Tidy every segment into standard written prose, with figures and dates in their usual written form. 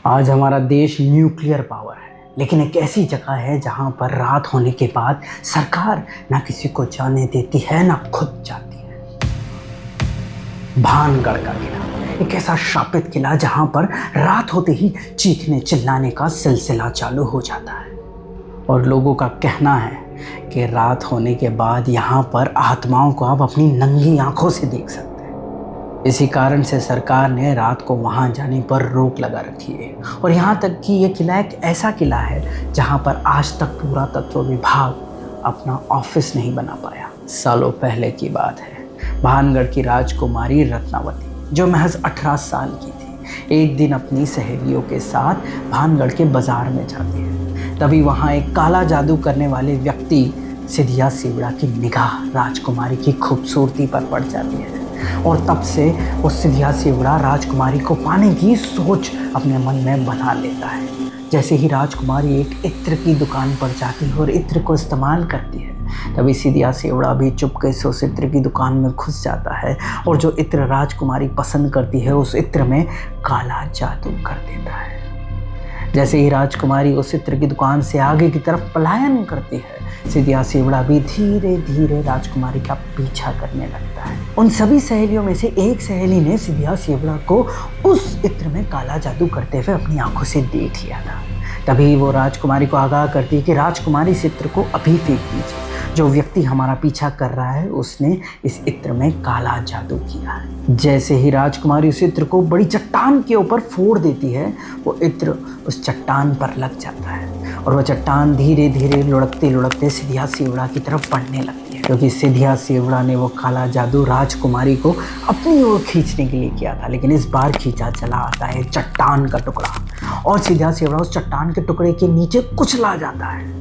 आज हमारा देश न्यूक्लियर पावर है, लेकिन एक ऐसी जगह है जहां पर रात होने के बाद सरकार ना किसी को जाने देती है ना खुद जाती है। भानगढ़ का किला, एक ऐसा शापित किला जहां पर रात होते ही चीखने चिल्लाने का सिलसिला चालू हो जाता है और लोगों का कहना है कि रात होने के बाद यहाँ पर आत्माओं को आप अपनी नंगी आंखों से देख सकते हैं। इसी कारण से सरकार ने रात को वहाँ जाने पर रोक लगा रखी है और यहाँ तक कि ये किला एक ऐसा किला है जहाँ पर आज तक पुरातत्व विभाग अपना ऑफिस नहीं बना पाया। सालों पहले की बात है, भानगढ़ की राजकुमारी रत्नावती जो महज 18 साल की थी, एक दिन अपनी सहेलियों के साथ भानगढ़ के बाजार में जाती है। तभी वहाँ एक काला जादू करने वाले व्यक्ति सिधिया सेवड़ा की निगाह राजकुमारी की खूबसूरती पर पड़ जाती है और तब से वो सिधिया सेवड़ा राजकुमारी को पाने की सोच अपने मन में बना लेता है। जैसे ही राजकुमारी एक इत्र की दुकान पर जाती है और इत्र को इस्तेमाल करती है, तभी सिधिया सेवड़ा भी चुपके से उस इत्र की दुकान में घुस जाता है और जो इत्र राजकुमारी पसंद करती है उस इत्र में काला जादू कर देता है। जैसे ही राजकुमारी उस इत्र की दुकान से आगे की तरफ पलायन करती है, सिधिया सेवड़ा भी धीरे धीरे राजकुमारी का पीछा करने लगता है। उन सभी सहेलियों में से एक सहेली ने सिधिया सेवड़ा को उस इत्र में काला जादू करते हुए अपनी आंखों से देख लिया था। तभी वो राजकुमारी को आगाह करती है कि राजकुमारी इस इत्र को अभी फेंक दीजिए, जो व्यक्ति हमारा पीछा कर रहा है उसने इस इत्र में काला जादू किया है। जैसे ही राजकुमारी उस इत्र को बड़ी चट्टान के ऊपर फोड़ देती है, वो इत्र उस चट्टान पर लग जाता है और वह चट्टान धीरे धीरे लुढ़कते लुढ़कते सिधिया सेवड़ा की तरफ बढ़ने लगती है, क्योंकि सिधिया सेवड़ा ने वो काला जादू राजकुमारी को अपनी ओर खींचने के लिए किया था। लेकिन इस बार खींचा चला आता है चट्टान का टुकड़ा और सिधिया सेवड़ा उस चट्टान के टुकड़े के नीचे कुचला जाता है।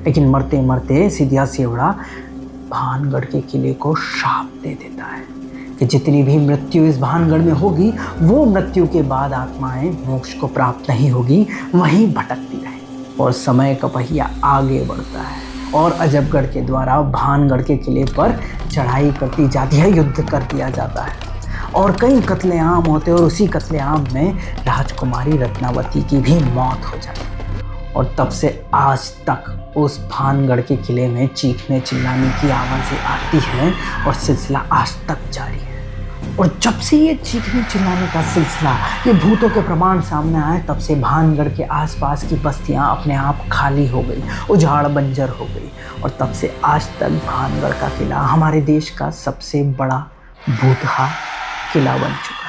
लेकिन मरते मरते सिधिया सेवड़ा भानगढ़ के किले को शाप दे देता है कि जितनी भी मृत्यु इस भानगढ़ में होगी वो मृत्यु के बाद आत्माएं मोक्ष को प्राप्त नहीं होगी, वहीं भटकती रहें। और समय का पहिया आगे बढ़ता है और अजबगढ़ के द्वारा भानगढ़ के किले पर चढ़ाई करती जाती है, युद्ध कर दिया जाता है और कई कत्लेआम होते हैं और उसी कत्लेआम में राजकुमारी रत्नावती की भी मौत हो जाती है। और तब से आज तक उस भानगढ़ के किले में चीखने चिल्लाने की आवाज़ें आती हैं और सिलसिला आज तक जारी है। और जब से ये चीखने चिल्लाने का सिलसिला, ये भूतों के प्रमाण सामने आए, तब से भानगढ़ के आसपास की बस्तियां अपने आप खाली हो गई, उजाड़ बंजर हो गई और तब से आज तक भानगढ़ का किला हमारे देश का सबसे बड़ा भूतहा किला बन चुका है।